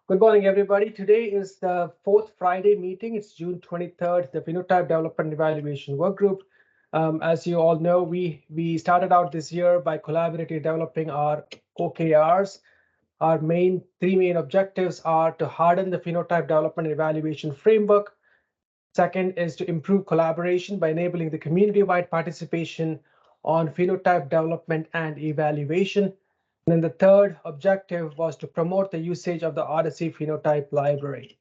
Good morning, everybody. Today is the fourth Friday meeting. It's June 23rd, the Phenotype Development Evaluation Workgroup. As you all know, we started out this year by collaboratively developing our OKRs. Our three main objectives are to harden the phenotype development and evaluation framework. Second is to improve collaboration by enabling the community-wide participation on phenotype development and evaluation. And then the third objective was to promote the usage of the OHDSI Phenotype Library.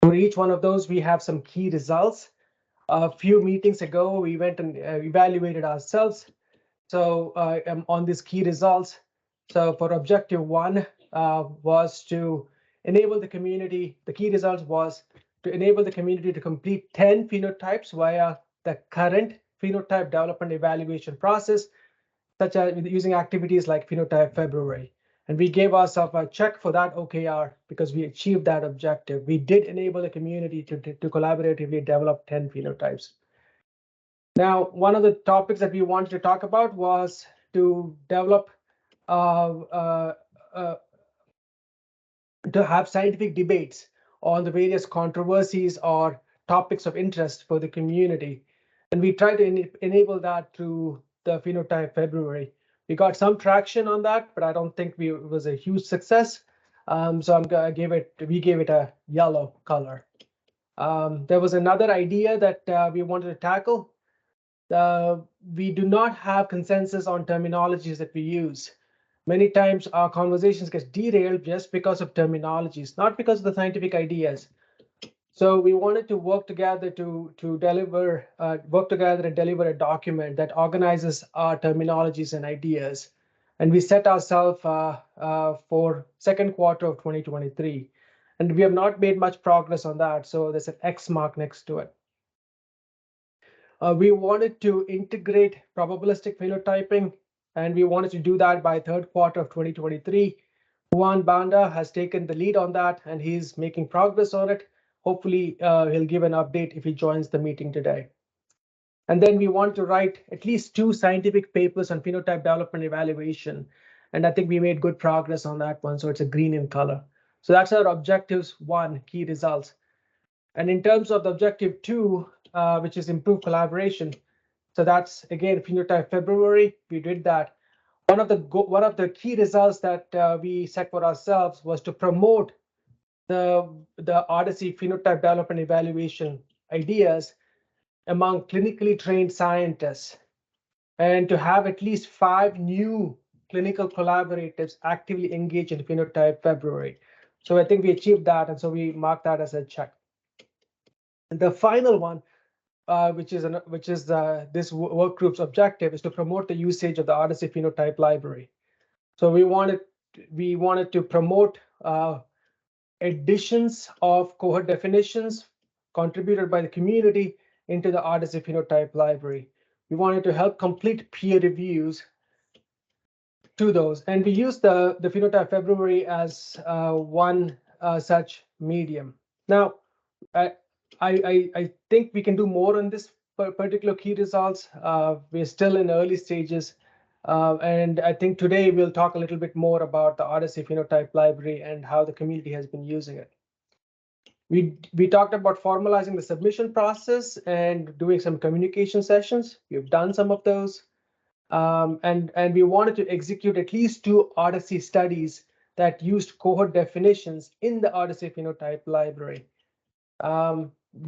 For each one of those, we have some key results. A few meetings ago, we went and evaluated ourselves. So on these key results, so for objective one was to enable the community. The key results was to enable the community to complete 10 phenotypes via the current phenotype development evaluation process, such as using activities like Phenotype February. And we gave ourselves a check for that OKR because we achieved that objective. We did enable the community to collaboratively develop 10 phenotypes. Now, one of the topics that we wanted to talk about was to develop, to have scientific debates on the various controversies or topics of interest for the community. And we tried to enable that through the Phenotype February. We got some traction on that, but I don't think it was a huge success. So we gave it a yellow color. There was another idea that we wanted to tackle. We do not have consensus on terminologies that we use. Many times our conversations get derailed just because of terminologies, not because of the scientific ideas. So we wanted to work together to deliver, work together and deliver a document that organizes our terminologies and ideas. And we set ourselves for second quarter of 2023. And we have not made much progress on that. So there's an X mark next to it. We wanted to integrate probabilistic phenotyping, and we wanted to do that by third quarter of 2023. Juan Banda has taken the lead on that, and he's making progress on it. Hopefully, he'll give an update if he joins the meeting today. And then we want to write at least 2 scientific papers on phenotype development evaluation. And I think we made good progress on that one, so it's a green in color. So that's our objectives 1, key results. And in terms of the objective 2, which is improve collaboration. So that's again Phenotype February. We did that. One of the key results that we set for ourselves was to promote the OHDSI phenotype development evaluation ideas among clinically trained scientists, and to have at least 5 new clinical collaborators actively engaged in Phenotype February. So I think we achieved that, and so we marked that as a check. And the final one, which is this work group's objective, is to promote the usage of the OHDSI Phenotype Library. So we wanted to promote additions of cohort definitions contributed by the community into the OHDSI Phenotype Library. We wanted to help complete peer reviews to those, and we used the Phenotype February as one such medium. Now, I think we can do more on this particular key results. We're still in early stages. And I think today we'll talk a little bit more about the OHDSI Phenotype Library and how the community has been using it. We talked about formalizing the submission process and doing some communication sessions. We've done some of those. And we wanted to execute at least 2 OHDSI studies that used cohort definitions in the OHDSI Phenotype Library.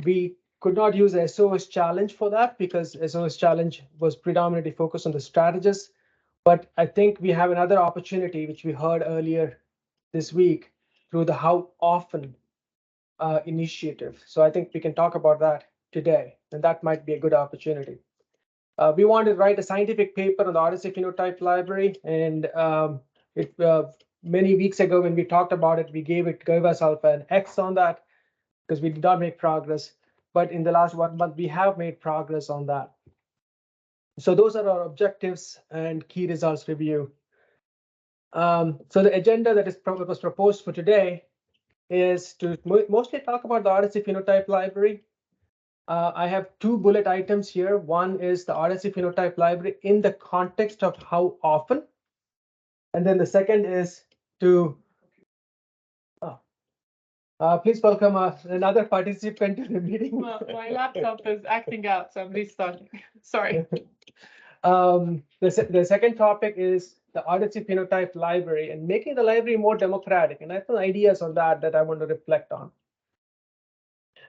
We could not use the SOS challenge for that because SOS challenge was predominantly focused on the strategists. But I think we have another opportunity, which we heard earlier this week through the how often initiative. So I think we can talk about that today, and that might be a good opportunity. We wanted to write a scientific paper on the OHDSI Phenotype Library, and many weeks ago when we talked about it, we gave ourselves an X on that because we did not make progress. But in the last 1 month, we have made progress on that. So those are our objectives and key results review. So the agenda that was proposed for today is to mostly talk about the OHDSI Phenotype Library. I have 2 bullet items here. One is the OHDSI Phenotype Library in the context of how often. And then the second is to Please welcome another participant to the meeting. Well, my laptop is acting out, so I'm restarting. Sorry. The second topic is the OHDSI Phenotype Library and making the library more democratic. And I have some ideas on that I want to reflect on.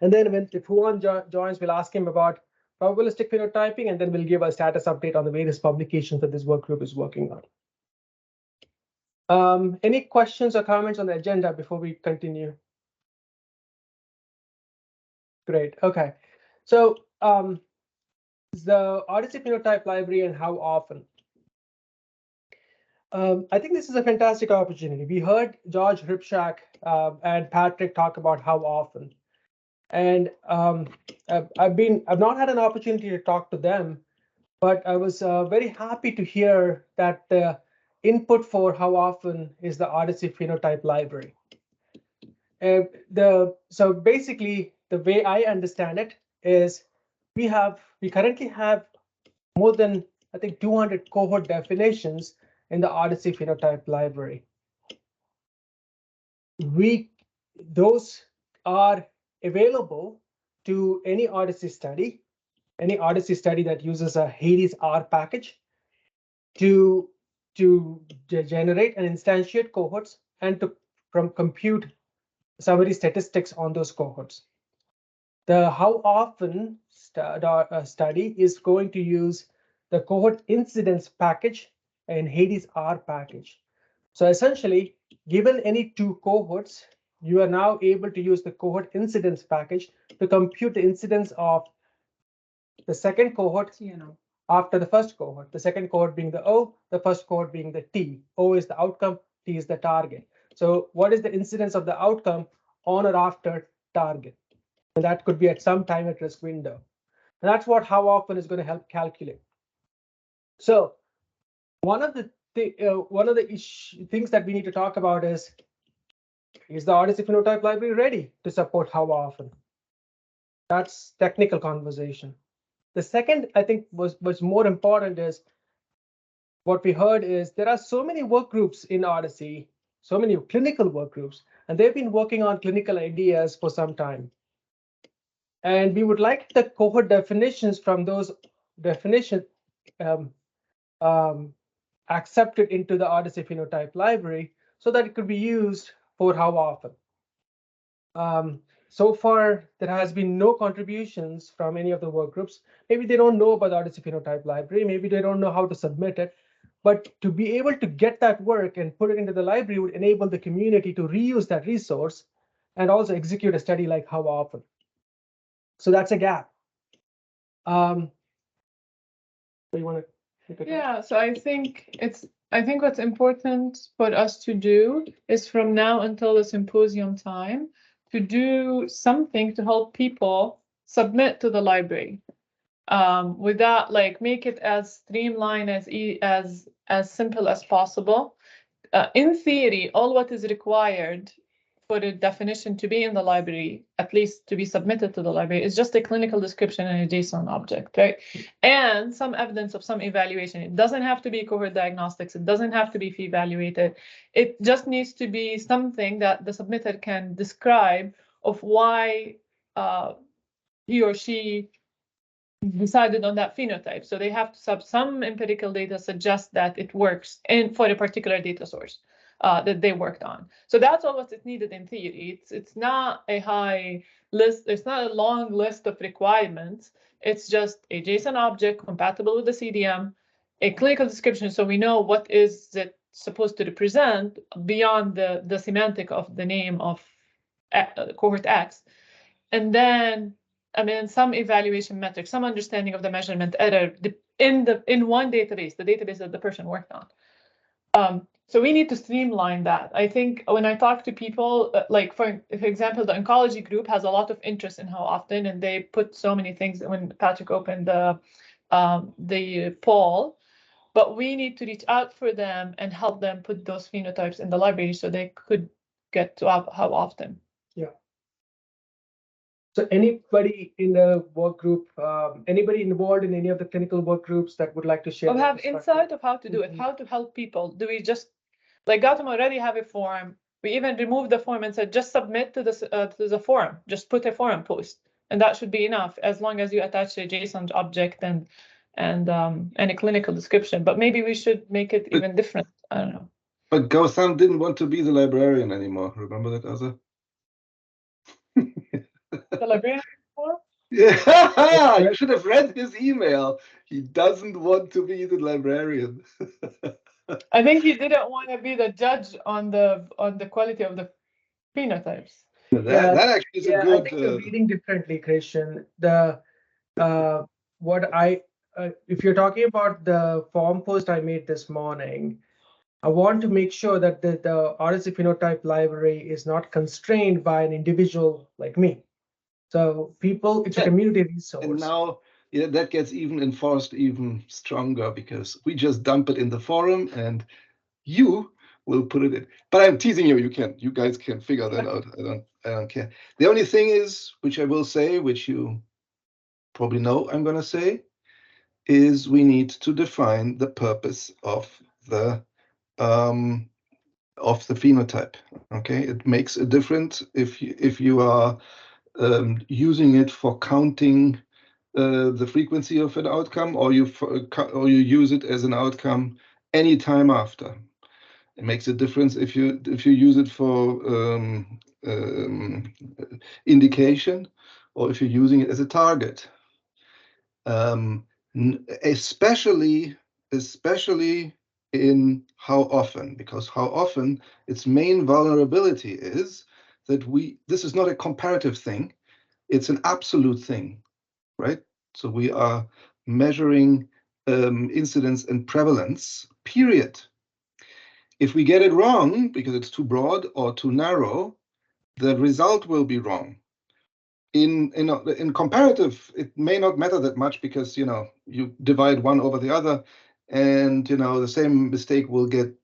And then if Juan joins, we'll ask him about probabilistic phenotyping, and then we'll give a status update on the various publications that this work group is working on. Any questions or comments on the agenda before we continue? Great. Okay. So the OHDSI Phenotype Library and how often. I think this is a fantastic opportunity. We heard George Ripshak and Patrick talk about how often, and I've not had an opportunity to talk to them, but I was very happy to hear that the input for how often is the OHDSI Phenotype Library. So basically, the way I understand it is we currently have more than, I think, 200 cohort definitions in the OHDSI Phenotype Library. Those are available to any OHDSI study that uses a Hades R package to generate and instantiate cohorts and to compute summary statistics on those cohorts. The how often study is going to use the cohort incidence package and Hades R package. So essentially, given any two cohorts, you are now able to use the cohort incidence package to compute the incidence of the second cohort after the first cohort, the second cohort being the O, the first cohort being the T. O is the outcome, T is the target. So what is the incidence of the outcome on or after target? And that could be at some time at risk window. And that's what how often is going to help calculate. So one of the things that we need to talk about is the OHDSI Phenotype Library ready to support how often? That's technical conversation. The second, I think, was more important is what we heard is there are so many work groups in OHDSI, so many clinical work groups, and they've been working on clinical ideas for some time. And we would like the cohort definitions from those definitions accepted into the OHDSI Phenotype Library so that it could be used for how often. So far, there has been no contributions from any of the work groups. Maybe they don't know about the OHDSI Phenotype Library. Maybe they don't know how to submit it. But to be able to get that work and put it into the library would enable the community to reuse that resource and also execute a study like how often. So that's a gap. So you want to? Yeah, so I think what's important for us to do is from now until the symposium time to do something to help people submit to the library. Without make it as streamlined as simple as possible. In theory, all what is required for the definition to be in the library, at least to be submitted to the library, is just a clinical description and a JSON object, right? And some evidence of some evaluation. It doesn't have to be cohort diagnostics. It doesn't have to be evaluated. It just needs to be something that the submitter can describe of why he or she decided on that phenotype. So they have to have some empirical data suggest that it works for a particular data source that they worked on. So that's all what is needed in theory. It's not a high list. It's not a long list of requirements. It's just a JSON object compatible with the CDM, a clinical description, so we know what is it supposed to represent beyond the semantic of the name of cohort X, and then some evaluation metrics, some understanding of the measurement error in one database, the database that the person worked on. So we need to streamline that. I think when I talk to people, for example, the oncology group has a lot of interest in how often, and they put so many things when Patrick opened the poll. But we need to reach out for them and help them put those phenotypes in the library so they could get to how often. Yeah. So anybody in the work group, anybody involved in any of the clinical work groups that would like to share? Or have insight of how to do it, how to help people? Do we just, Gautam already have a form, We even removed the form and said, just submit to the forum. Just put a forum post, and that should be enough as long as you attach a JSON object and a clinical description. But maybe we should make it even different. I don't know. But Gautam didn't want to be the librarian anymore. Remember that other? The librarian form? Yeah, you should have read his email. He doesn't want to be the librarian. I think he didn't want to be the judge on the quality of the phenotypes. That actually is a good. I think you're reading differently, Christian. If you're talking about the form post I made this morning, I want to make sure that the OHDSI Phenotype Library is not constrained by an individual like me. So it's a community resource. And now that gets even enforced even stronger because we just dump it in the forum and you will put it in. But I'm teasing you. You guys can figure that out. I don't care. The only thing is, which I will say, which you probably know I'm going to say, is we need to define the purpose of the phenotype. Okay, it makes a difference if you are using it for counting the frequency of an outcome, or you use it as an outcome any time after. It makes a difference if you use it for indication, or if you're using it as a target. Especially in how often, because how often its main vulnerability is that this is not a comparative thing, it's an absolute thing, right? So we are measuring incidence and prevalence, period. If we get it wrong, because it's too broad or too narrow, the result will be wrong. In comparative, it may not matter that much because you divide one over the other, and the same mistake will get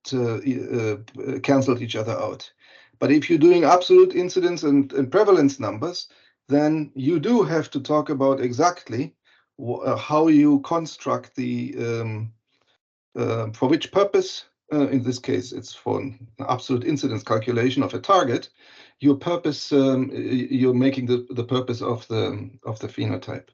canceled each other out. But if you're doing absolute incidence and prevalence numbers, then you do have to talk about exactly how you construct the for which purpose. In this case, it's for an absolute incidence calculation of a target. Your purpose, you're making the purpose of the phenotype.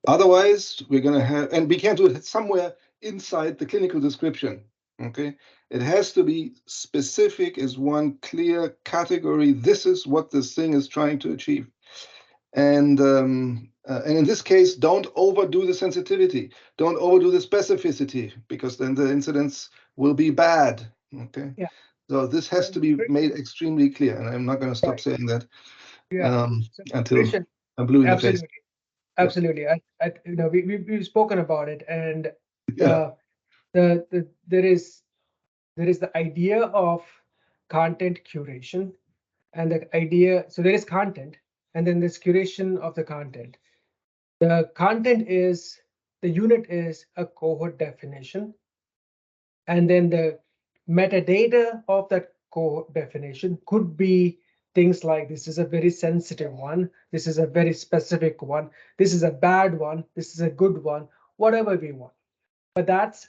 Otherwise, we're going to have, and we can't do it somewhere inside the clinical description. Okay, it has to be specific as one clear category. This is what this thing is trying to achieve. And in this case, don't overdo the sensitivity. Don't overdo the specificity, because then the incidence will be bad. Okay. Yeah. So this has to be made extremely clear, and I'm not going to stop saying that until I'm blue in the face. Absolutely. We've spoken about it, and there is the idea of content curation, and the idea. So there is content, and then there's curation of the content. The content is the unit is a cohort definition, and then the metadata of that cohort definition could be things like this is a very sensitive one, this is a very specific one, this is a bad one, this is a good one, whatever we want. But that's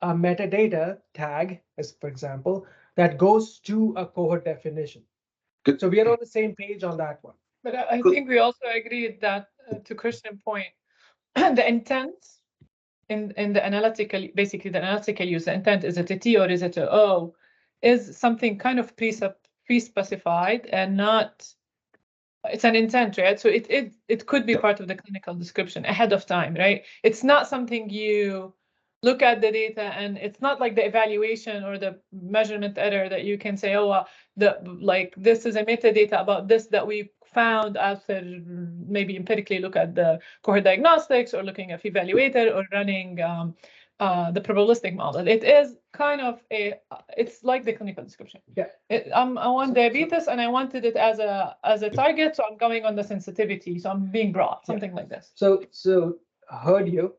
a metadata tag, as for example, that goes to a cohort definition. Good. So we are on the same page on that one. But I think we also agreed that, to Christian's point, the intent in the analytical, basically the analytical use, the intent, is it a T or is it a O, is something kind of pre-specified and not, it's an intent, right? So it could be part of the clinical description ahead of time, right? It's not something you look at the data, and it's not like the evaluation or the measurement error that you can say, oh, this is a metadata about this that we found after maybe empirically look at the cohort diagnostics or looking at evaluator or running the probabilistic model. It is kind of it's like the clinical description. Yeah. I want diabetes and I wanted it as a target, so I'm going on the sensitivity. So I'm being broad, something like this. So I heard you,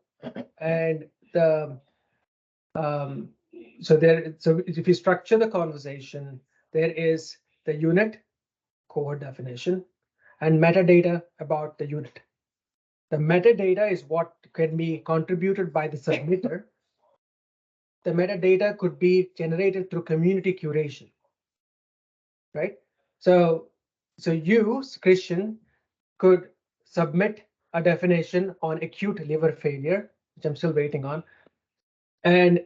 and so if you structure the conversation, there is the unit cohort definition and metadata about the unit. The metadata is what can be contributed by the submitter. The metadata could be generated through community curation. right? So you, Christian, could submit a definition on acute liver failure, which I'm still waiting on. And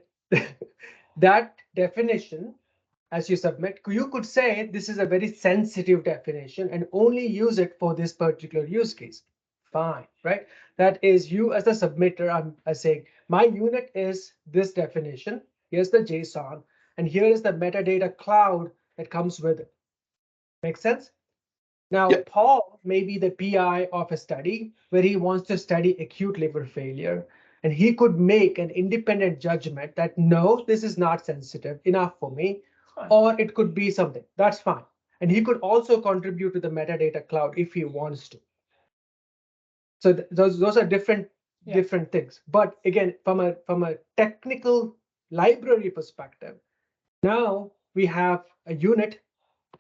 that definition, as you submit, you could say this is a very sensitive definition and only use it for this particular use case. Fine, right? That is you as the submitter. I'm saying my unit is this definition. Here's the JSON, and here is the metadata cloud that comes with it. Make sense? Now, Yep. Paul may be the PI of a study where he wants to study acute liver failure, and he could make an independent judgment that no, this is not sensitive enough for me, or it could be something. That's fine. And he could also contribute to the metadata cloud if he wants to. So those are different things. But again, from a technical library perspective, now we have a unit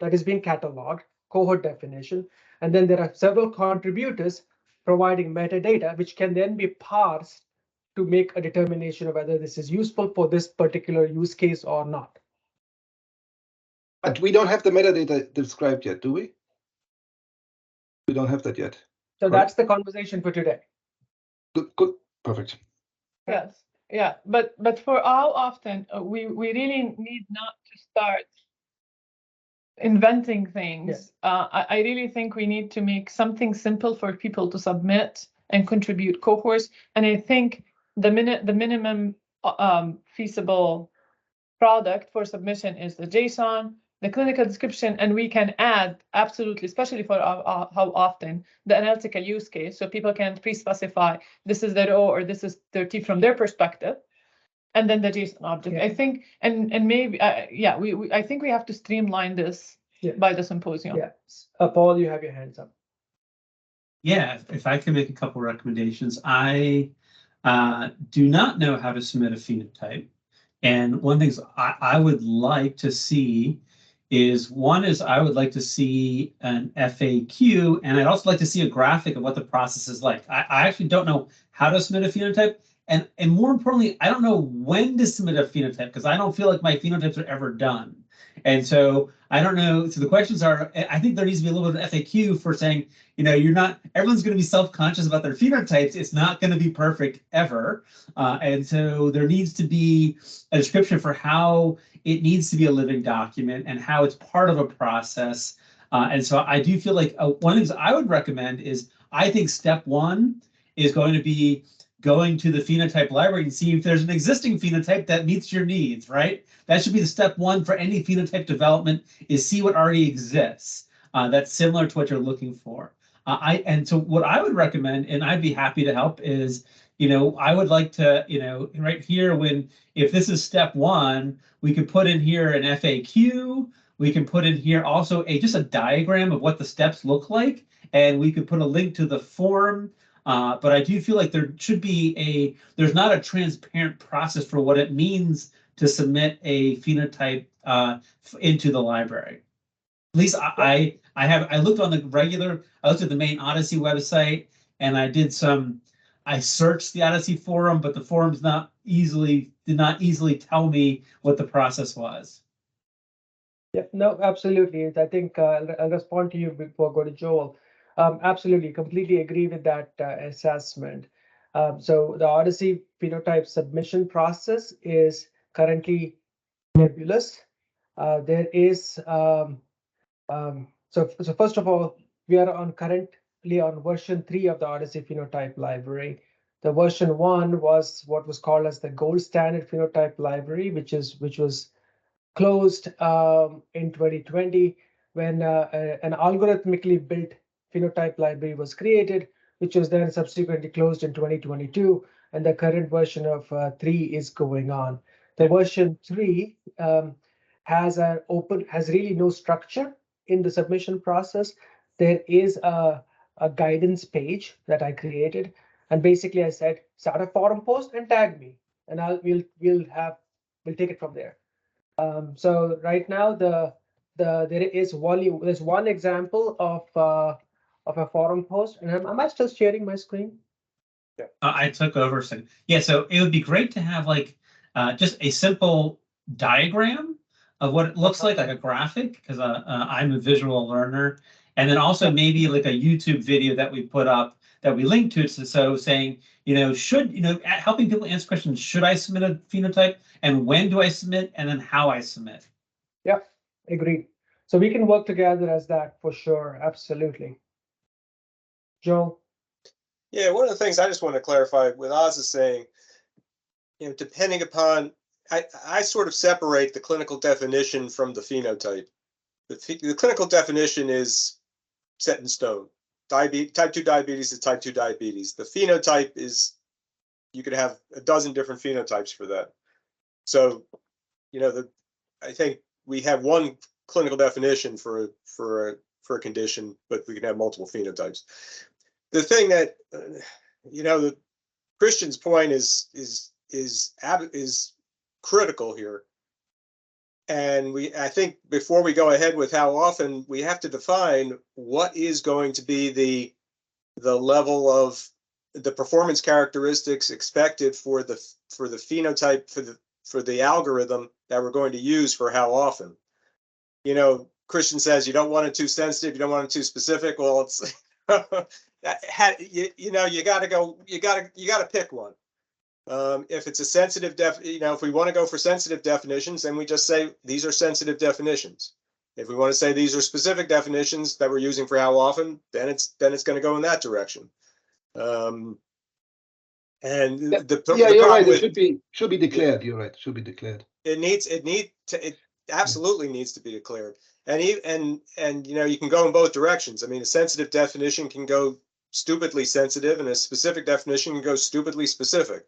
that is being cataloged, cohort definition, and then there are several contributors providing metadata, which can then be parsed to make a determination of whether this is useful for this particular use case or not. But we don't have the metadata described yet, do we? We don't have that yet. So right? That's the conversation for today. Good, perfect. Yes, yeah, but for how often we really need not to start inventing things. I really think we need to make something simple for people to submit and contribute cohorts. And I think the minimum feasible product for submission is the JSON, the clinical description, and we can add absolutely, especially for how often, the analytical use case, so people can pre-specify this is their O or this is their T from their perspective, and then the JSON object. I think, and maybe, I think we have to streamline this by the symposium. Yes, Paul, you have your hands up. Yeah, if I can make a couple recommendations, I do not know how to submit a phenotype. And one thing I would like to see is I would like to see an FAQ, and I'd also like to see a graphic of what the process is like. I actually don't know how to submit a phenotype, and more importantly, I don't know when to submit a phenotype because I don't feel like my phenotypes are ever done. And so I don't know. So the questions are, I think there needs to be a little bit of FAQ for saying, everyone's going to be self-conscious about their phenotypes. It's not going to be perfect ever. And so there needs to be a description for how it needs to be a living document and how it's part of a process. And so I do feel like one of the things I would recommend is I think step one is going to be going to the phenotype library and see if there's an existing phenotype that meets your needs, right? That should be the step one for any phenotype development, is see what already exists that's similar to what you're looking for. And so what I would recommend, and I'd be happy to help, is, I would like to, right here, if this is step one, we could put in here an FAQ. We can put in here also just a diagram of what the steps look like, and we could put a link to the form. But I do feel like there should be there's not a transparent process for what it means to submit a phenotype into the library. At least I looked on I looked at the main OHDSI website, and I searched the OHDSI forum, but the forums did not easily tell me what the process was. Yeah, no, absolutely. I think I'll respond to you before I go to Joel. Absolutely, completely agree with that assessment. So the OHDSI phenotype submission process is currently nebulous. There is so first of all, we are currently on version 3 of the OHDSI Phenotype Library. The version 1 was what was called as the gold standard phenotype library, which was closed in 2020 when an algorithmically built phenotype library was created, which was then subsequently closed in 2022, and the current version of 3 is going on. The version 3 has really no structure in the submission process. There is a guidance page that I created, and basically I said start a forum post and tag me, and we'll take it from there. So right now there's one example of a forum post, and am I still sharing my screen? Yeah. I took over. So it would be great to have just a simple diagram of what it looks like a graphic, because I'm a visual learner, and then also maybe like a YouTube video that we put up that we link to. So saying, helping people answer questions, should I submit a phenotype, and when do I submit, and then how I submit. Yeah, agreed. So we can work together as that for sure. Absolutely. Joe? Yeah, one of the things I just want to clarify with Oz is saying, depending upon, I sort of separate the clinical definition from the phenotype. The clinical definition is set in stone. Type 2 diabetes is type 2 diabetes. The phenotype is, you could have a dozen different phenotypes for that. So, I think we have one clinical definition for a condition, but we can have multiple phenotypes. The thing that, the Christian's point is critical here. And I think before we go ahead with how often, we have to define what is going to be the level of the performance characteristics expected for the phenotype for the algorithm that we're going to use for how often. Christian says you don't want it too sensitive, you don't want it too specific. Well, it's you got to pick one. If it's a sensitive if we want to go for sensitive definitions, then we just say these are sensitive definitions. If we want to say these are specific definitions that we're using for how often, then it's going to go in that direction. You're problem right. with, It should be declared. You're right. It should be declared. It absolutely needs to be declared. And you can go in both directions. I mean, a sensitive definition can go stupidly sensitive, and a specific definition can go stupidly specific.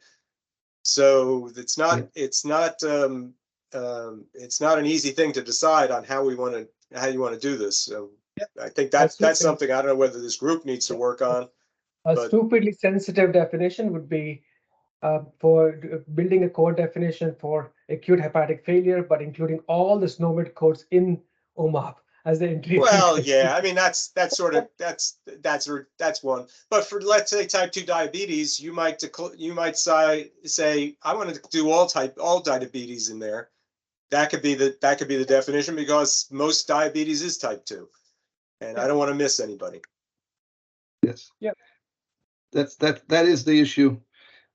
So it's not an easy thing to decide on how you want to do this. So I think that's something, I don't know whether this group needs to work on. A stupidly sensitive definition would be for building a code definition for acute hepatic failure, but including all the SNOMED codes in OMAP as the entry. Well, yeah, I mean that's one. But for, let's say, type 2 diabetes, you might say I want to do all diabetes in there. That could be the definition, because most diabetes is type 2, and I don't want to miss anybody. Yes. Yeah. That is the issue.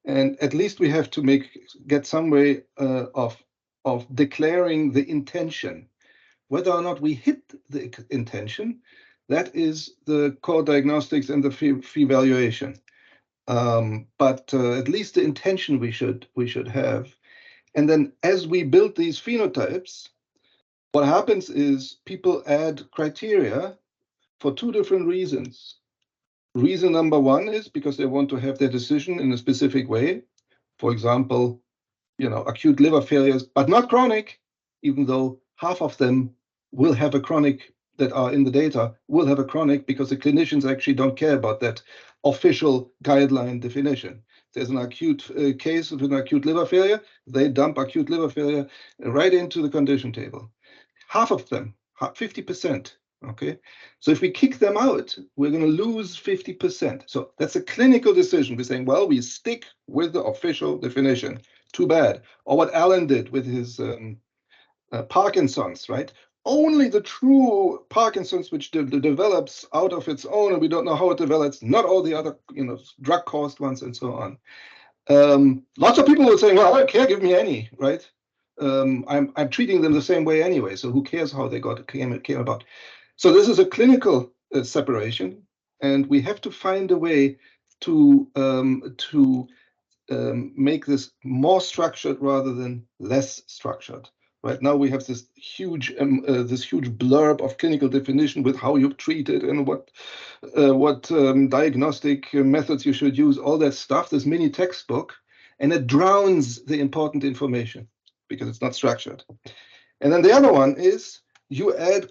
And at least we have to get some way of declaring the intention. Whether or not we hit the intention, that is the core diagnostics and the fee valuation. But at least the intention we should have. And then as we build these phenotypes, what happens is people add criteria for two different reasons. Reason number one is because they want to have their decision in a specific way. For example, acute liver failures, but not chronic, even though half of them will have a chronic that are in the data, will have a chronic, because the clinicians actually don't care about that official guideline definition. There's an acute case of an acute liver failure, they dump acute liver failure right into the condition table. Half of them, 50%. Okay, so if we kick them out, we're going to lose 50%. So that's a clinical decision. We're saying, well, we stick with the official definition. Too bad. Or what Alan did with his Parkinson's, right? Only the true Parkinson's, which develops out of its own, and we don't know how it develops, not all the other, drug-caused ones and so on. Lots of people will say, well, I don't care, give me any, right? I'm treating them the same way anyway, so who cares how they came about? So this is a clinical separation, and we have to find a way to make this more structured rather than less structured. Right now we have this huge blurb of clinical definition with how you treat it and what diagnostic methods you should use, all that stuff, this mini textbook, and it drowns the important information because it's not structured. And then the other one is you add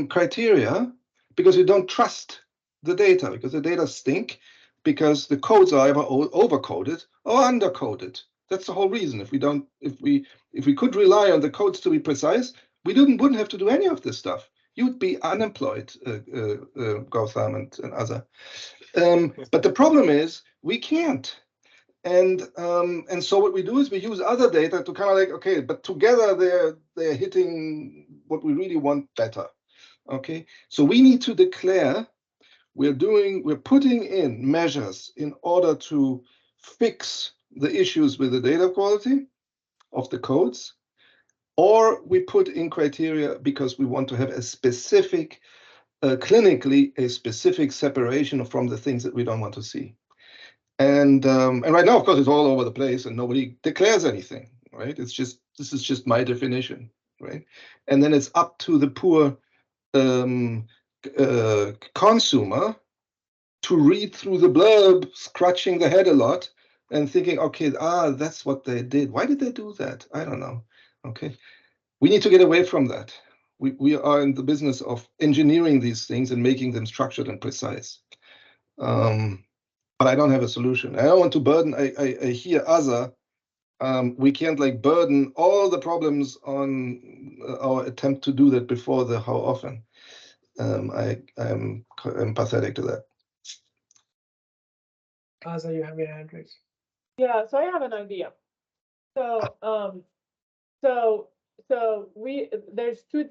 criteria because you don't trust the data, because the data stink, because the codes are either overcoded or undercoded. That's the whole reason. If we could rely on the codes to be precise, we wouldn't have to do any of this stuff. You'd be unemployed, Gautam and other. But the problem is we can't. And so what we do is we use other data to kind of like, okay, but together they're hitting what we really want better. Okay, so we need to declare we're putting in measures in order to fix the issues with the data quality of the codes, or we put in criteria because we want to have a specific, clinically, a specific separation from the things that we don't want to see. And right now, of course, it's all over the place and nobody declares anything, right? It's just, this is just my definition, right? And then it's up to the poor consumer to read through the blurb, scratching the head a lot and thinking, okay, that's what they did. Why did they do that? I don't know. Okay, we need to get away from that. We are in the business of engineering these things and making them structured and precise. But I don't have a solution. I don't want to burden. I hear other. We can't like burden all the problems on our attempt to do that before the how often. I'm pathetic to that. Asa, you have your hand raised. Yeah, so I have an idea. So, there's two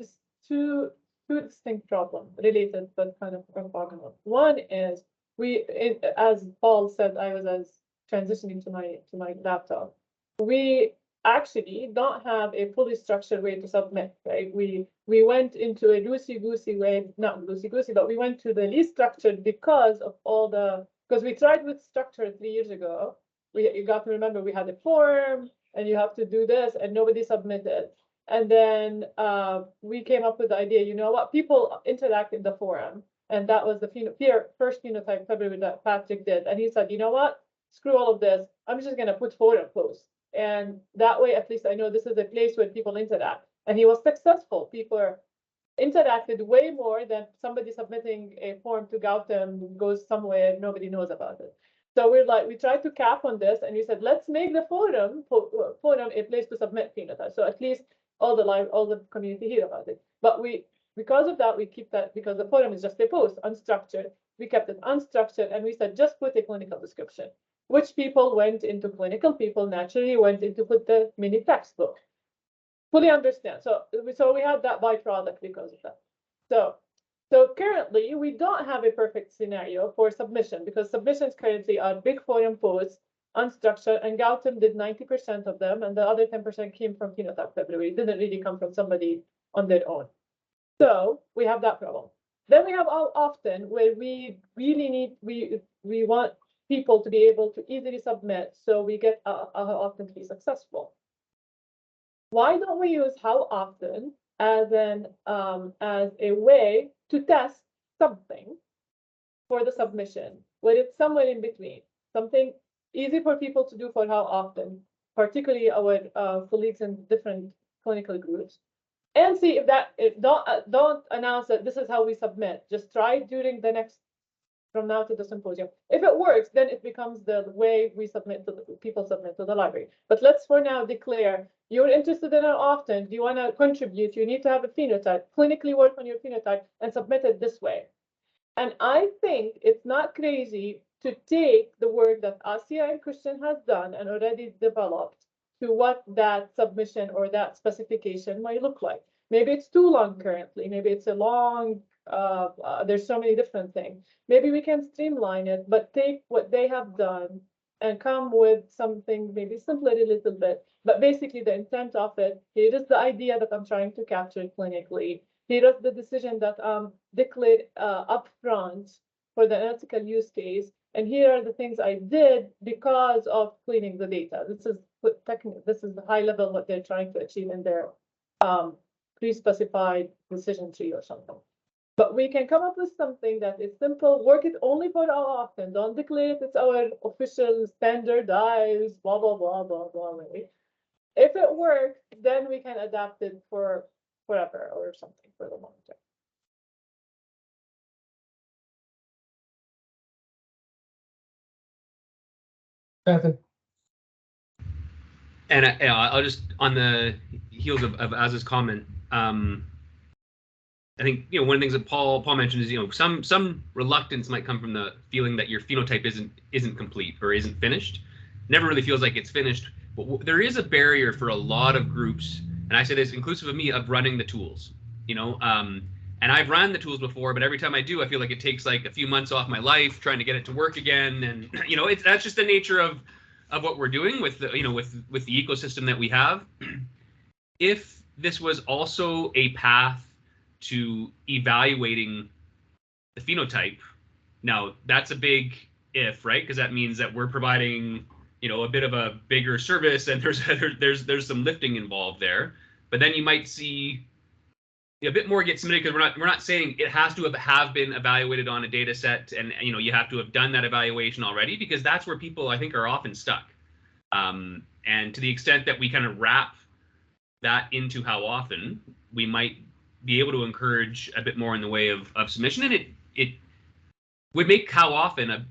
distinct problems related but kind of orthogonal. One is as Paul said, I was transitioning to my laptop. We actually don't have a fully structured way to submit, right? We went into a loosey-goosey way, not loosey-goosey, but we went to the least structured because we tried with structure 3 years ago. You got to remember we had a form and you have to do this and nobody submitted. And then we came up with the idea, you know what, people interact in the forum. And that was the first Phenotype Library that Patrick did. And he said, you know what, screw all of this. I'm just going to put forum posts. And that way, at least I know this is a place where people interact. And he was successful. People interacted way more than somebody submitting a form to Gautam goes somewhere, nobody knows about it. So we tried to cap on this, and we said, let's make the forum a place to submit phenotypes. So at least all the community hear about it. But because of that, we keep that, because the forum is just a post, unstructured. We kept it unstructured, and we said, just put a clinical description. Which people went into clinical, people naturally went into put the mini textbook. Fully understand. So we had that byproduct because of that. So currently, we don't have a perfect scenario for submission because submissions currently are big forum posts, unstructured, and Gautam did 90% of them, and the other 10% came from Phenotype Library. It didn't really come from somebody on their own. So we have that problem. Then we have often where we really we want people to be able to easily submit, so we get how often to be successful. Why don't we use how often as a way to test something for the submission, where it's somewhere in between, something easy for people to do for how often, particularly our colleagues in different clinical groups, and see if don't announce that this is how we submit. Just try during the next, from now to the symposium. If it works, then it becomes the way we submit to people submit to the library. But let's for now declare you're interested in it often. Do you want to contribute? You need to have a phenotype, clinically work on your phenotype and submit it this way. And I think it's not crazy to take the work that Asia and Christian has done and already developed to what that submission or that specification might look like. Maybe it's too long currently. Maybe it's a long, there's so many different things. Maybe we can streamline it, but take what they have done and come with something maybe simpler a little bit. But basically the intent of it, here is the idea that I'm trying to capture clinically. Here is the decision that declared upfront for the analytical use case. And here are the things I did because of cleaning the data. This is the high level what they're trying to achieve in their pre-specified decision tree or something. But we can come up with something that is simple, work it only for how often. Don't declare it it's our official standardized, blah, blah, blah, blah, blah, really. If it works, then we can adapt it for forever or something for the long term. Evan. And I'll just, on the heels of Az's comment, I think, you know, one of the things that Paul mentioned is, you know, some reluctance might come from the feeling that your phenotype isn't complete or isn't finished. never really feels like it's finished. But there is a barrier for a lot of groups, and I say this inclusive of me, of running the tools. And I've run the tools before, but every time I do, I feel like it takes like a few months off my life trying to get it to work again. And that's just the nature of what we're doing with the with the ecosystem that we have. If this was also a path to evaluating the phenotype, now that's a big if, right? Because that means that we're providing a bit of a bigger service, and there's some lifting involved there. But then you might see a bit more get submitted, because we're not saying it has to have been evaluated on a data set, and you have to have done that evaluation already, because that's where people, I think, are often stuck. And to the extent that we kind of wrap that into how often, we might be able to encourage a bit more in the way of submission, and it would make how often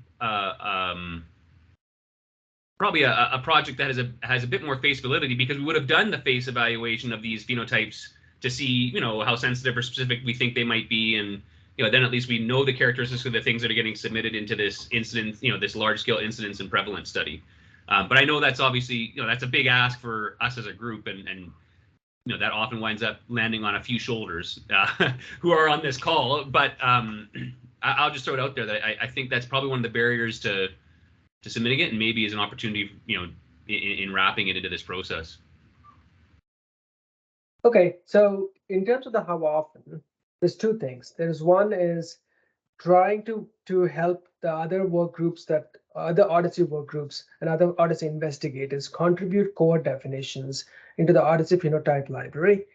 probably a project that has a bit more face validity, because we would have done the face evaluation of these phenotypes to see, how sensitive or specific we think they might be, and then at least we know the characteristics of the things that are getting submitted into this incidence, this large-scale incidence and prevalence study. But I know that's obviously, that's a big ask for us as a group, and that often winds up landing on a few shoulders who are on this call. But I'll just throw it out there that I think that's probably one of the barriers to submitting it, and maybe is an opportunity, in wrapping it into this process. Okay, so in terms of the how often, there's two things. There's one is trying to help the other work groups, that other OHDSI work groups and other OHDSI investigators contribute cohort definitions into the OHDSI Phenotype Library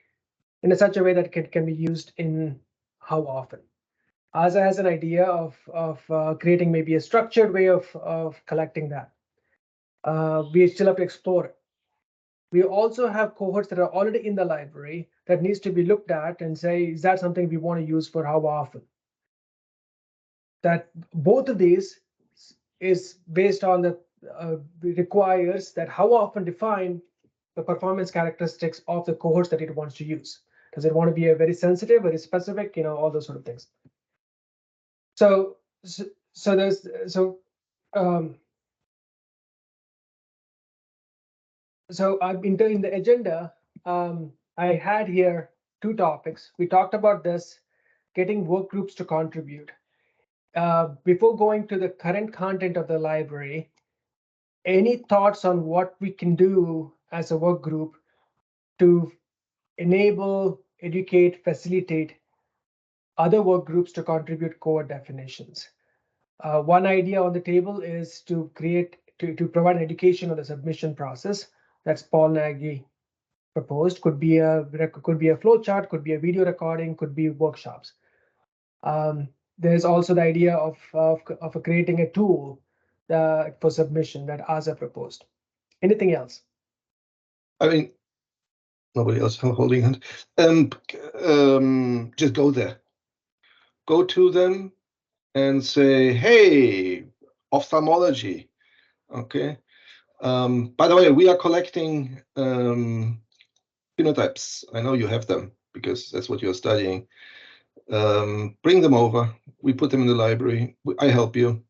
in such a way that it can be used in how often. ASA has an idea of creating maybe a structured way of collecting that. We still have to explore it. We also have cohorts that are already in the library that needs to be looked at and say, is that something we want to use for how often? That both of these is based on the requires that how often define the performance characteristics of the cohorts that it wants to use. Does it want to be a very sensitive, very specific, all those sort of things. So in the agenda, I had here two topics. We talked about this, getting work groups to contribute. Before going to the current content of the library, any thoughts on what we can do as a work group to enable, educate, facilitate other work groups to contribute cohort definitions? One idea on the table is to provide education on the submission process. That's Paul Nagy proposed. Could be a flow chart, could be a video recording, could be workshops. There's also the idea of creating a tool for submission that ASA proposed. Anything else? I mean, nobody else holding hand. Just go there. Go to them and say, hey, ophthalmology. Okay. By the way, we are collecting phenotypes. I know you have them because that's what you're studying. Bring them over. We put them in the library. I help you.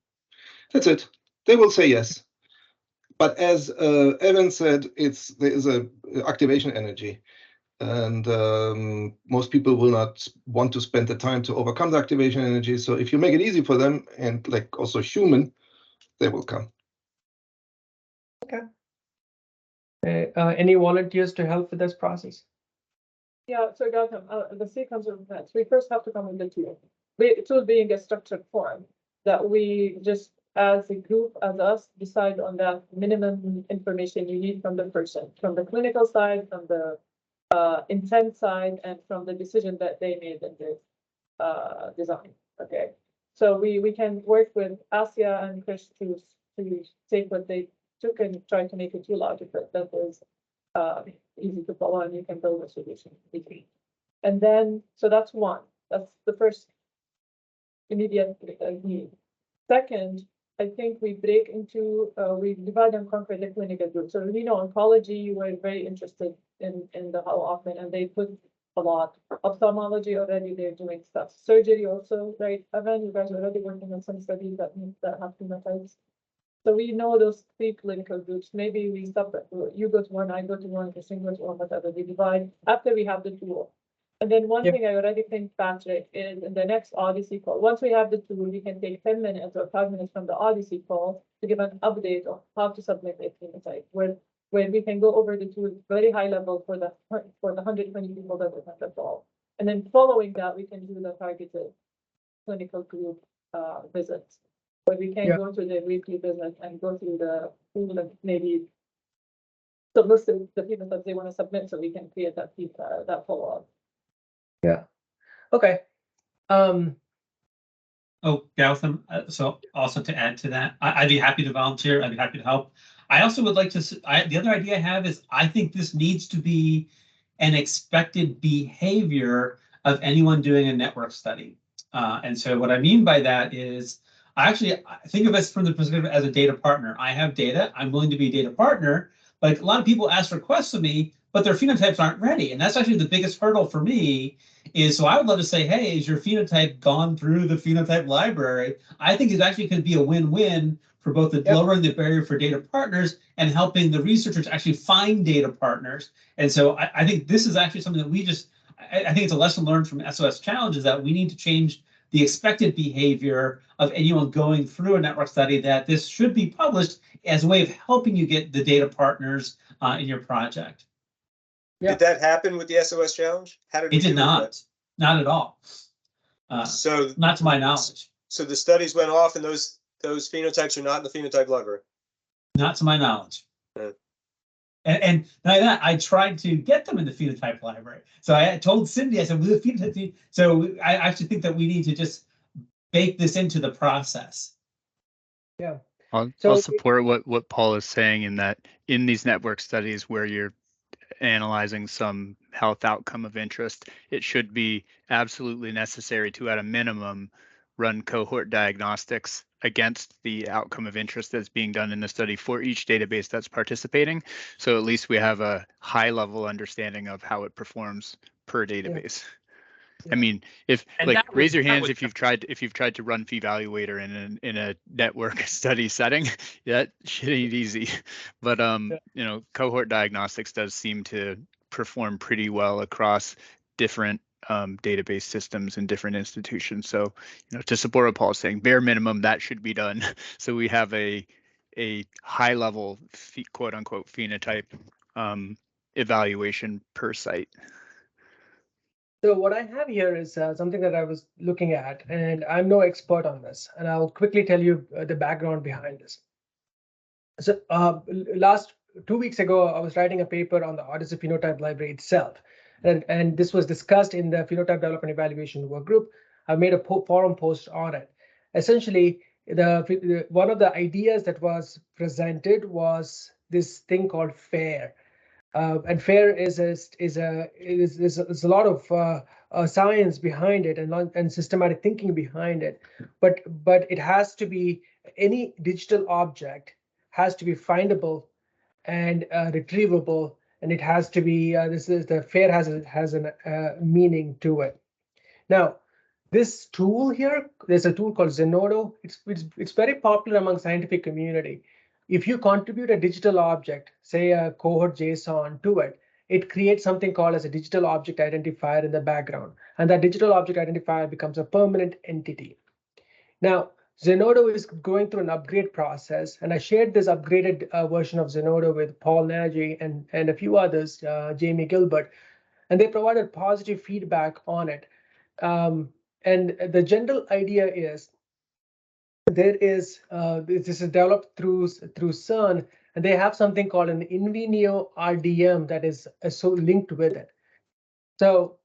That's it. They will say yes. But as Evan said, there is a activation energy, and most people will not want to spend the time to overcome the activation energy. So if you make it easy for them and like also human, they will come. Okay. Any volunteers to help with this process? Yeah, so Gautam, the sequence of events, we first have to come in the tool. It will be in a structured form that we just, as a group, as us, decide on the minimum information you need from the person, from the clinical side, from the intent side, and from the decision that they made in the design. Okay, so we can work with Asya and Chris to take what they took and try to make a tool out of it that is easy to follow, and you can build a solution between. And then, so that's one. That's the first immediate need. Second, I think we break into, we divide and conquer the clinical group. So oncology, we're very interested in the how often, and they put a lot. Ophthalmology already, they're doing stuff. Surgery also, right? Evan, you guys are already working on some studies that have phenotypes. So we know those three clinical groups. Maybe we separate. You go to one, I go to one, the same goes to one, whatever. We divide after we have the tool. And then one Yeah. thing I already think, Patrick, is in the next Odyssey call. Once we have the tool, we can take 10 minutes or 5 minutes from the Odyssey call to give an update of how to submit a phenotype, where we can go over the tool very high level for the 120 people that were on the call. And then following that, we can do the targeted clinical group visits, where we can Yeah. go to the weekly visit and go through the pool and maybe solicit the people that they want to submit, so we can create that follow-up. Yeah. Okay. Oh, Gautam, so also to add to that, I'd be happy to volunteer. I'd be happy to help. I also would like to, the other idea I have is I think this needs to be an expected behavior of anyone doing a network study. And so what I mean by that is, I think of us from the perspective as a data partner. I have data, I'm willing to be a data partner, but a lot of people ask requests of me, but their phenotypes aren't ready. And that's actually the biggest hurdle for me is, so I would love to say, hey, is your phenotype gone through the phenotype library? I think it actually could be a win-win for both the lowering the barrier for data partners and helping the researchers actually find data partners. And so I think this is actually something that we just, I think it's a lesson learned from SOS Challenge, is that we need to change the expected behavior of anyone going through a network study, that this should be published as a way of helping you get the data partners in your project. Yeah. Did that happen with the SOS Challenge? How did It did not at all. So not to my knowledge. So the studies went off, and those phenotypes are not in the phenotype library. Not to my knowledge. Yeah. And not that, I tried to get them in the phenotype library. So I told Cindy, I said, "With the phenotype." So I actually think that we need to just bake this into the process. Yeah. I'll support what Paul is saying, in that in these network studies where you're analyzing some health outcome of interest, it should be absolutely necessary to, at a minimum, run cohort diagnostics against the outcome of interest that's being done in the study for each database that's participating. So at least we have a high level understanding of how it performs per database. Yeah. I mean, raise your hands if you've tried to run pHeValuator in a network study setting. That shit ain't easy. But cohort diagnostics does seem to perform pretty well across different database systems and different institutions. So, to support what Paul's saying, bare minimum that should be done. So we have a high level quote unquote phenotype evaluation per site. So what I have here is something that I was looking at, and I'm no expert on this, and I'll quickly tell you the background behind this. So last 2 weeks ago, I was writing a paper on the OHDSI Phenotype Library itself, and this was discussed in the Phenotype Development Evaluation Workgroup. I made a forum post on it. Essentially, one of the ideas that was presented was this thing called FAIR. And FAIR is a lot of science behind it and systematic thinking behind it, but it has to be, any digital object has to be findable and retrievable, and it has to be the FAIR has a meaning to it. Now, this tool here, there's a tool called Zenodo. It's very popular among scientific community. If you contribute a digital object, say a cohort JSON to it, it creates something called as a digital object identifier in the background. And that digital object identifier becomes a permanent entity. Now, Zenodo is going through an upgrade process, and I shared this upgraded version of Zenodo with Paul Nagy and a few others, Jamie Gilbert, and they provided positive feedback on it. And the general idea is, this is developed through CERN, and they have something called an InvenioRDM that is so linked with it. So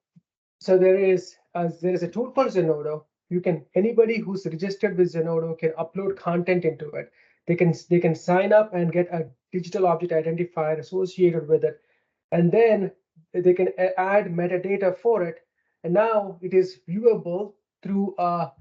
there is a tool called Zenodo. Anybody who's registered with Zenodo can upload content into it. They can sign up and get a digital object identifier associated with it, and then they can add metadata for it. And now it is viewable through a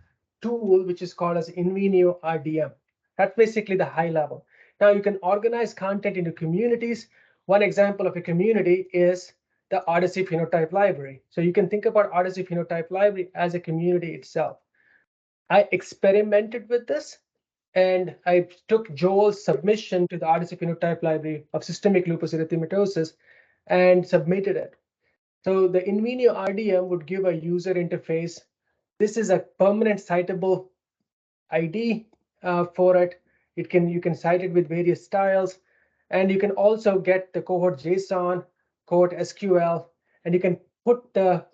tool which is called as InvenioRDM. That's basically the high level. Now you can organize content into communities. One example of a community is the OHDSI Phenotype Library. So you can think about OHDSI Phenotype Library as a community itself. I experimented with this, and I took Joel's submission to the OHDSI Phenotype Library of systemic lupus erythematosus and submitted it. So the InvenioRDM would give a user interface. This is a permanent citable ID for it. You can cite it with various styles, and you can also get the cohort JSON, cohort SQL, and you can put the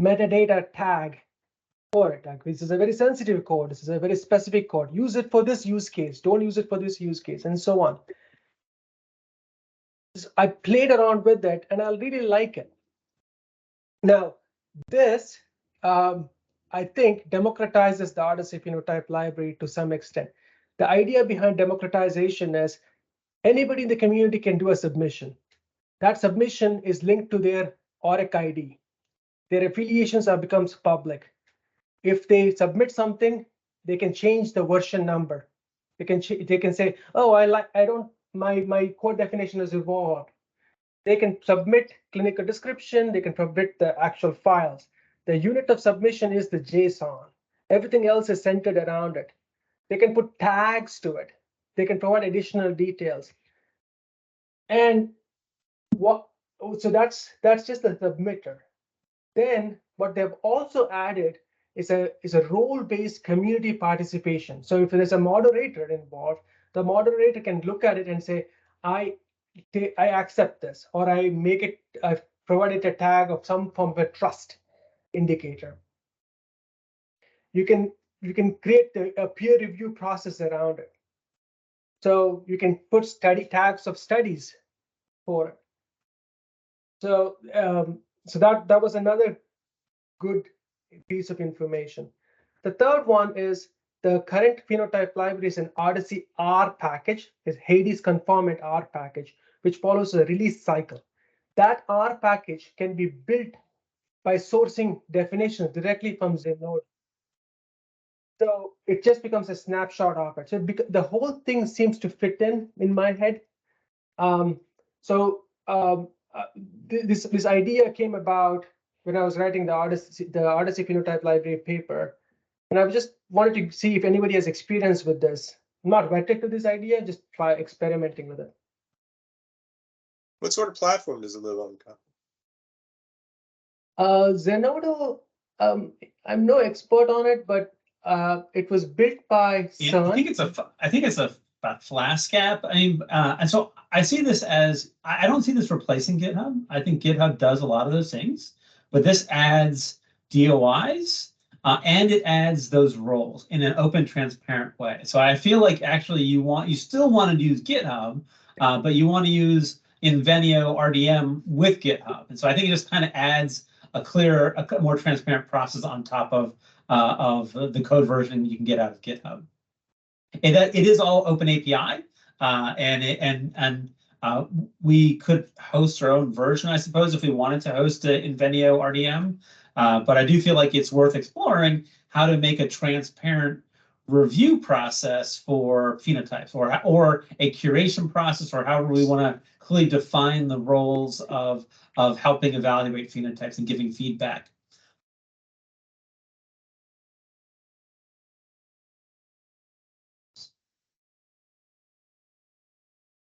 metadata tag for it. Like, this is a very sensitive code. This is a very specific code. Use it for this use case. Don't use it for this use case, and so on. I played around with it, and I really like it. Now, this I think democratizes the OHDSI Phenotype Library to some extent. The idea behind democratization is anybody in the community can do a submission. That submission is linked to their ORIC ID. Their affiliations becomes public. If they submit something, they can change the version number. They can say, oh, my code definition is evolved. They can submit clinical description. They can submit the actual files. The unit of submission is the JSON. Everything else is centered around it. They can put tags to it. They can provide additional details. And so that's just the submitter. Then what they've also added is a role-based community participation. So if there's a moderator involved, the moderator can look at it and say, I accept this, or I provide it a tag of some form of a trust indicator. You can create a peer review process around it. So you can put tags of studies for it. So that was another good piece of information. The third one is the current phenotype library is an OHDSI R package, is Hades conformant R package, which follows a release cycle. That R package can be built by sourcing definitions directly from Zenodo. So it just becomes a snapshot of it. So the whole thing seems to fit in my head. This idea came about when I was writing the OHDSI Phenotype Library paper, and I just wanted to see if anybody has experience with this. I'm not wedded to this idea, just try experimenting with it. What sort of platform does it live on? Zenodo, I'm no expert on it, but it was built by CERN. I think it's a Flask app. I mean, and so I see this as, I don't see this replacing GitHub. I think GitHub does a lot of those things, but this adds DOIs and it adds those roles in an open, transparent way. So I feel like actually you still want to use GitHub, but you want to use InvenioRDM with GitHub. And so I think it just kind of adds a more transparent process on top of the code version you can get out of GitHub. It is all open API, and we could host our own version, I suppose, if we wanted to host an InvenioRDM. But I do feel like it's worth exploring how to make a transparent review process for phenotypes, or a curation process, or however we want to clearly define the roles of helping evaluate phenotypes and giving feedback.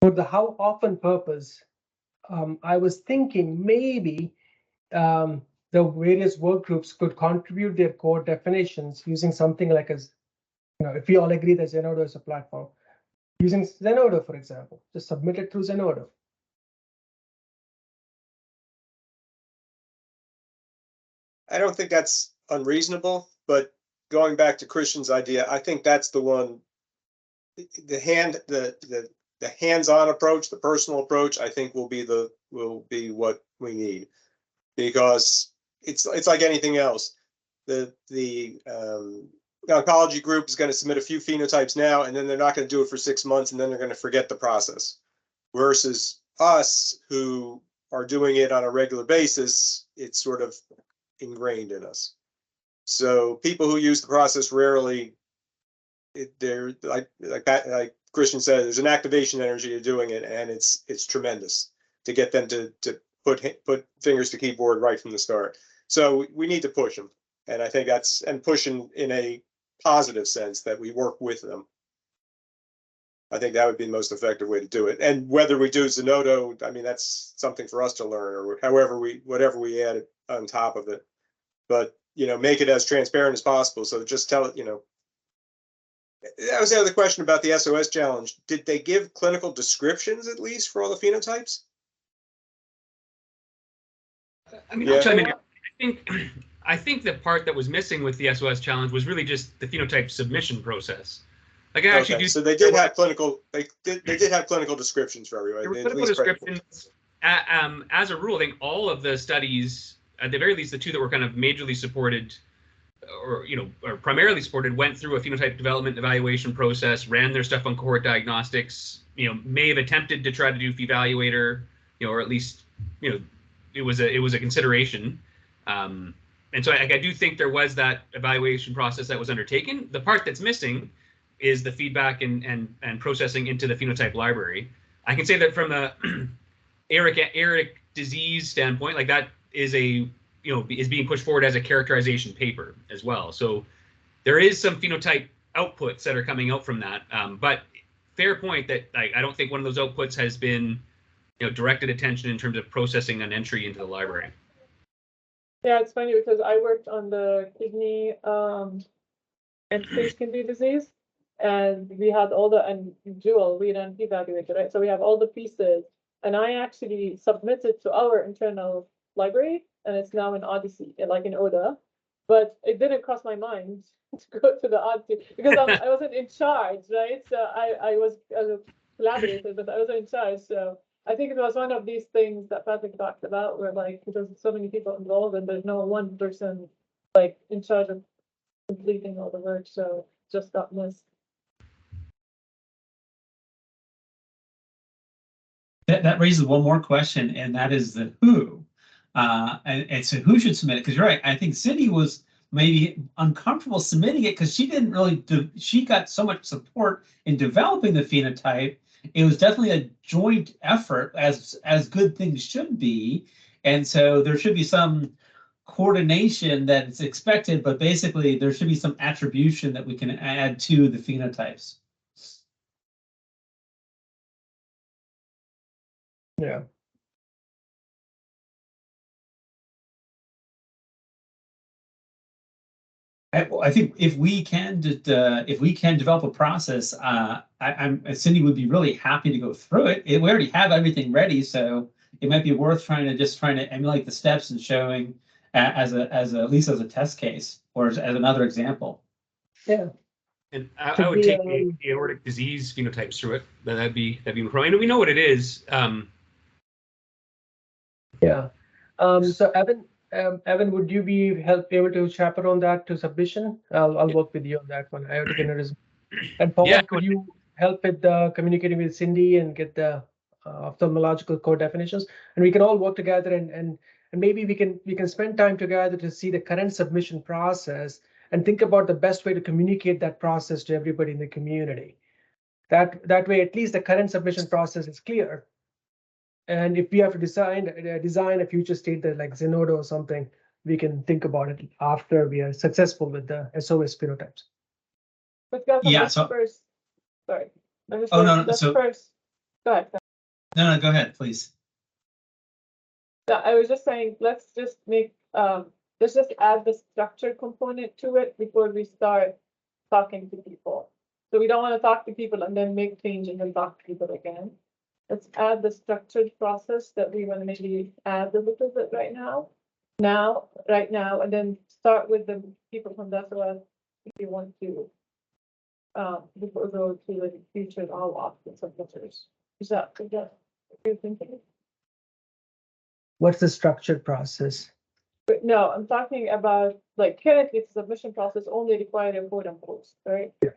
For the how often purpose, I was thinking maybe the various work groups could contribute their core definitions using something like if we all agree that Zenodo is a platform, using Zenodo, for example, just submit it through Zenodo. I don't think that's unreasonable, but going back to Christian's idea, I think that's the one. The hands-on approach, the personal approach, I think will be what we need, because it's like anything else. The oncology group is going to submit a few phenotypes now, and then they're not going to do it for 6 months, and then they're going to forget the process. Versus us, who are doing it on a regular basis, it's sort of ingrained in us. So people who use the process rarely, they're like Christian said, there's an activation energy to doing it, and it's tremendous to get them to put fingers to keyboard right from the start. So we need to push them, and I think push in a positive sense, that we work with them. I think that would be the most effective way to do it. And whether we do Zenodo, I mean, that's something for us to learn, or whatever we add on top of it. But, you know, make it as transparent as possible. So just tell it, you know. That was the other question about the SOS challenge. Did they give clinical descriptions at least for all the phenotypes? I mean, Yeah. I'll chime in. I think the part that was missing with the SOS challenge was really just the phenotype submission process. Like I actually Okay, do. so they did have clinical. They did have clinical descriptions for everybody. There were They at clinical least descriptions. As a rule, I think all of the studies, at the very least, the two that were kind of majorly supported, or primarily supported, went through a phenotype development evaluation process, ran their stuff on cohort diagnostics. May have attempted to try to do Phevaluator, or at least, it was a consideration. And so I do think there was that evaluation process that was undertaken. The part that's missing is the feedback and processing into the phenotype library. I can say that from a Eric disease standpoint, like that is is being pushed forward as a characterization paper as well. So there is some phenotype outputs that are coming out from that. But fair point that I don't think one of those outputs has been directed attention in terms of processing an entry into the library. Yeah, it's funny because I worked on the kidney and stage kidney disease, and we had all the, and Jewel, we ran Phevaluator, right? So we have all the pieces, and I actually submitted to our internal library, and it's now in Odyssey, like in ODA, but it didn't cross my mind to go to the Odyssey because I wasn't in charge, right? So I was a collaborator, but I wasn't in charge. So I think it was one of these things that Patrick talked about, where like there's so many people involved and there's no one person like in charge of completing all the work, so just got missed. That raises one more question, and that is the who. And so who should submit it? Because you're right. I think Cindy was maybe uncomfortable submitting it because she didn't really she got so much support in developing the phenotype. It was definitely a joint effort, as good things should be. And so there should be some coordination that is expected, but basically there should be some attribution that we can add to the phenotypes. Yeah. I think if we can develop a process, Cindy would be really happy to go through it. We already have everything ready, so it might be worth trying to emulate the steps and showing at least as a test case or as another example. Yeah. And I would take the aortic disease phenotypes through it. That'd be probably. We know what it is. Yeah. So Evan, would you be able to chaperone that to submission? I'll work with you on that one. Aortic aneurysm. And Paul, Yeah. could you help with communicating with Cindy and get the ophthalmological code definitions? And we can all work together and maybe we can spend time together to see the current submission process and think about the best way to communicate that process to everybody in the community. That way, at least the current submission process is clear. And if we have to design a future state that like Zenodo or something, we can think about it after we are successful with the SOS phenotypes. But Yeah, so first, sorry. First. Go ahead. No, go ahead, please. I was just saying, let's just add the structure component to it before we start talking to people. So we don't want to talk to people and then make change and then talk to people again. Let's add the structured process that we want to maybe add a little bit right now, and then start with the people from the SOS if you want to, before we go to the future all options and filters. Is that what you're thinking? What's the structured process? But no, I'm talking about like currently the submission process only requires a quote unquote, right? Yeah.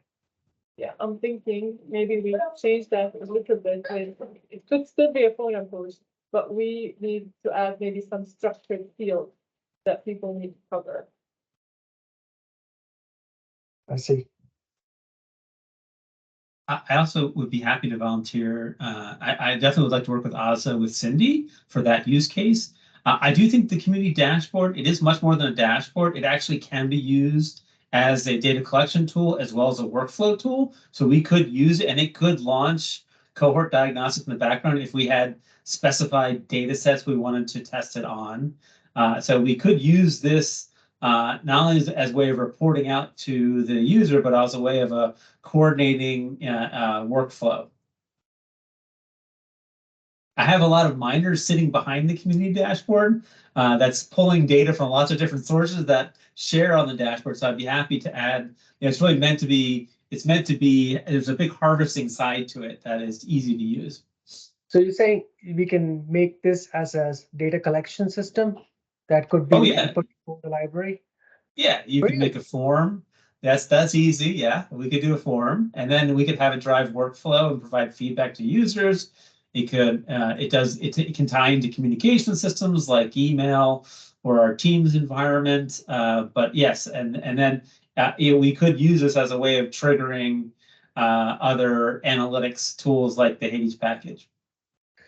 Yeah, I'm thinking maybe we change that a little bit. It could still be a phone approach, but we need to add maybe some structured field that people need to cover. I see. I also would be happy to volunteer. I definitely would like to work with Asa, with Cindy for that use case. I do think the community dashboard, it is much more than a dashboard. It actually can be used as a data collection tool as well as a workflow tool. So we could use it, and it could launch cohort diagnostics in the background if we had specified data sets we wanted to test it on. So we could use this not only as a way of reporting out to the user, but also a way of coordinating workflow. I have a lot of miners sitting behind the community dashboard that's pulling data from lots of different sources that share on the dashboard. So I'd be happy to add, it's really meant to be, there's a big harvesting side to it that is easy to use. So you're saying we can make this as a data collection system that could be input for the library? Yeah, you could make a form. That's easy. Yeah, we could do a form, and then we could have it drive workflow and provide feedback to users. It could, it can tie into communication systems like email or our Teams environment. But yes, and then we could use this as a way of triggering other analytics tools like the Hades package.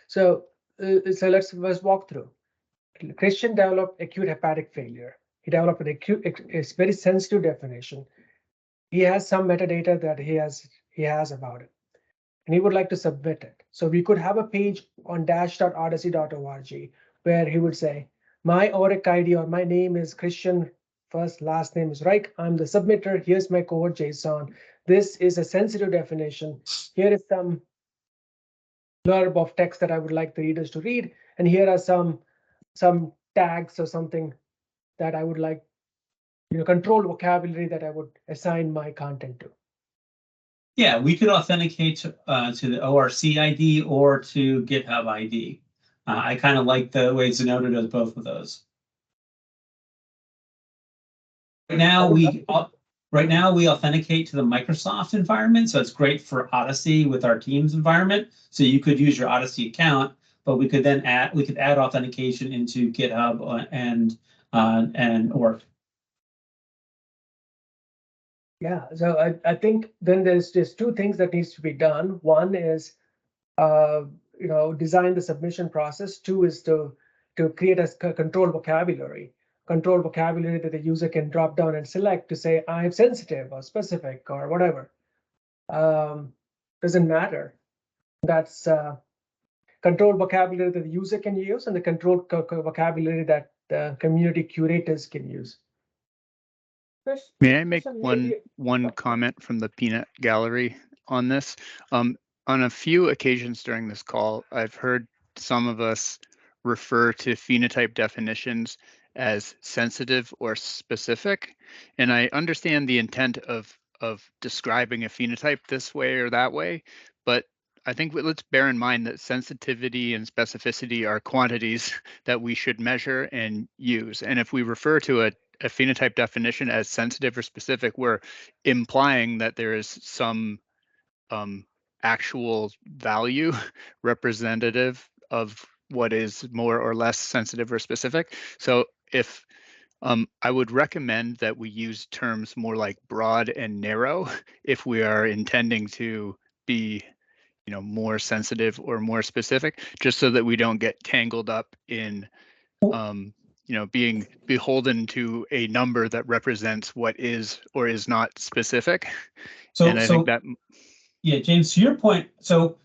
So let's walk through. Christian developed acute hepatic failure. He developed an it's very sensitive definition. He has some metadata that he has about it, and he would like to submit it. So we could have a page on dash.odyssey.org where he would say, my ORIC ID or my name is Christian, first, last name is Reich. I'm the submitter. Here's my cohort JSON. This is a sensitive definition. Here is some blurb of text that I would like the readers to read. And here are some tags or something that I would like, controlled vocabulary that I would assign my content to. Yeah, we could authenticate to the ORC ID or to GitHub ID. I kind of like the way Zenodo does both of those. Right now we authenticate to the Microsoft environment, so it's great for Odyssey with our Teams environment. So you could use your Odyssey account, but we could then add authentication into GitHub and Org. Yeah, so I think then there's just two things that needs to be done. One is design the submission process. Two is to create a controlled vocabulary that the user can drop down and select to say I'm sensitive or specific or whatever. Doesn't matter. That's controlled vocabulary that the user can use and the controlled vocabulary that the community curators can use. May I make one comment from the peanut gallery on this? On a few occasions during this call, I've heard some of us refer to phenotype definitions as sensitive or specific, and I understand the intent of describing a phenotype this way or that way, but I think let's bear in mind that sensitivity and specificity are quantities that we should measure and use. And if we refer to a phenotype definition as sensitive or specific, we're implying that there is some actual value representative of what is more or less sensitive or specific. So if I would recommend that we use terms more like broad and narrow if we are intending to be more sensitive or more specific, just so that we don't get tangled up in being beholden to a number that represents what is or is not specific. And I think that, yeah, James, to your point, so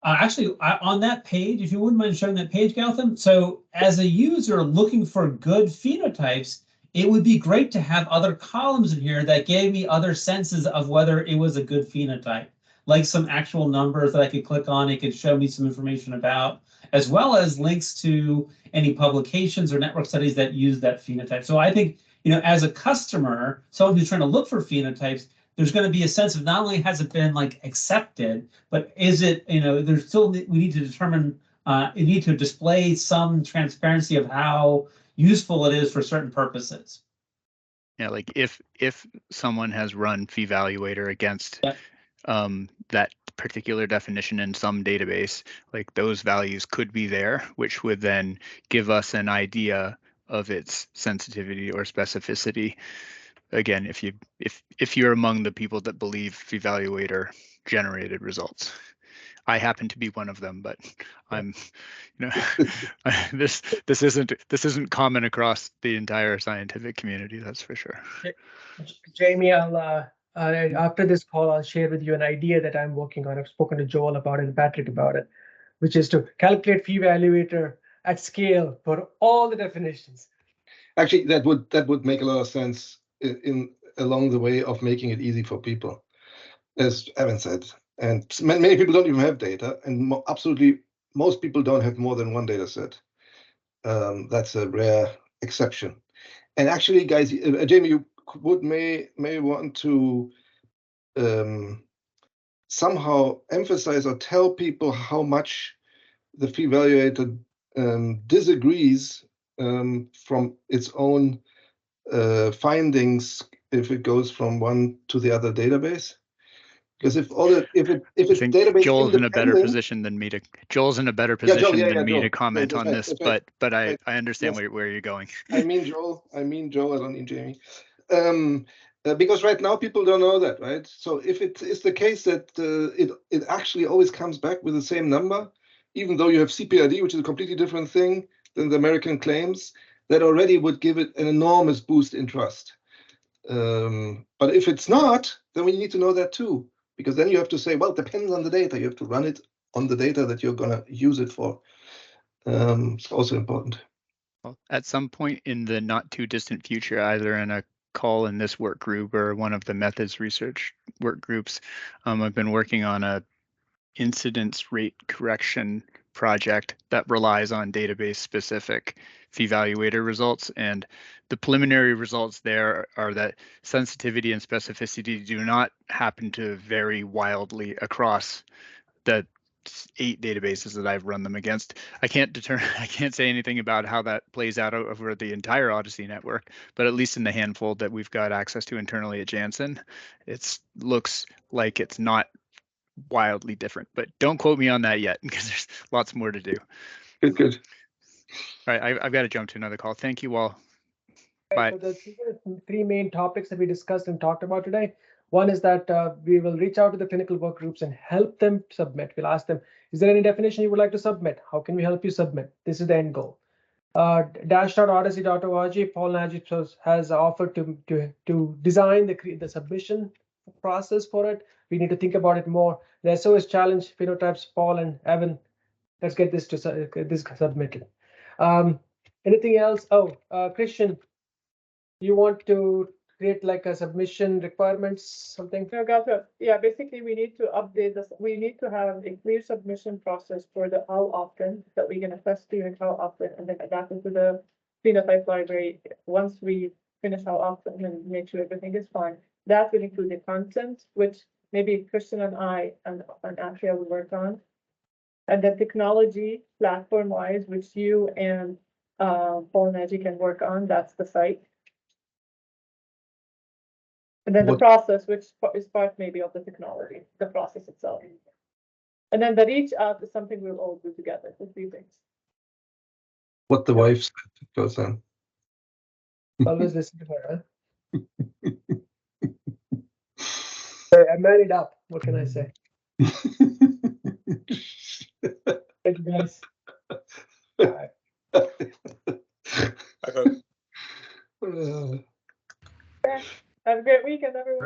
actually on that page, if you wouldn't mind showing that page, Gautam, so as a user looking for good phenotypes, it would be great to have other columns in here that gave me other senses of whether it was a good phenotype, like some actual numbers that I could click on. It could show me some information about, as well as links to any publications or network studies that use that phenotype. So I think, as a customer, someone who's trying to look for phenotypes, there's going to be a sense of not only has it been accepted, but is it, there's still, we need to determine, you need to display some transparency of how useful it is for certain purposes. Yeah, like if someone has run phevaluator against that particular definition in some database, like those values could be there, which would then give us an idea of its sensitivity or specificity. Again, if you're among the people that believe phevaluator generated results. I happen to be one of them, but I'm, this isn't common across the entire scientific community. That's for sure. Jamie, I'll after this call, I'll share with you an idea that I'm working on. I've spoken to Joel about it and Patrick about it, which is to calculate fee evaluator at scale for all the definitions. Actually, that would make a lot of sense in along the way of making it easy for people, as Evan said. And many people don't even have data, and absolutely most people don't have more than one data set. That's a rare exception. And actually, guys, Jamie, you may want to somehow emphasize or tell people how much the fee evaluator disagrees from its own findings if it goes from one to the other database. Because if it's database Joel's in a better independent- position than me to comment on this, but I understand where you're going. I mean Joel, I don't mean Jamie. Because right now people don't know that, right? So if it is the case that it actually always comes back with the same number, even though you have CPRD, which is a completely different thing than the American claims, that already would give it an enormous boost in trust. But if it's not, then we need to know that too, because then you have to say, well, it depends on the data. You have to run it on the data that you're going to use it for. It's also important. Well, at some point in the not too distant future, either in a call in this work group or one of the methods research work groups, I've been working on a incidence rate correction project that relies on database specific fee evaluator results, and the preliminary results there are that sensitivity and specificity do not happen to vary wildly across the 8 databases that I've run them against. I can't say anything about how that plays out over the entire OHDSI network, but at least in the handful that we've got access to internally at Janssen, it looks like it's not wildly different, but don't quote me on that yet because there's lots more to do. Good. All right, I've got to jump to another call. Thank you all. Bye. So the three main topics that we discussed and talked about today. One is that we will reach out to the clinical work groups and help them submit. We'll ask them, is there any definition you would like to submit? How can we help you submit? This is the end goal. Dash.odyssey.org, Paul Nagy has offered to design the submission process for it. We need to think about it more. The SOS challenge, Phenotypes, Paul and Evan, let's get this submitted. Anything else? Oh, Christian, you want to create like a submission requirements, something? No, gotcha. Yeah, basically we need to update this. We need to have a clear submission process for the how often that we can assess to and how often, and then adapt it to the phenotype library. Once we finish how often and make sure everything is fine, that will include the content, which maybe Christian and I and Atria will work on, and the technology platform wise, which you and Paul Nagy can work on. That's the site. And then the process, which is part maybe of the technology, the process itself. And then the reach out is something we'll all do together, the 3 things. What the wife said goes on. Always listen to her, huh? I married up. What can I say? Thank you, guys. Bye. I hope. Have a great weekend, everyone.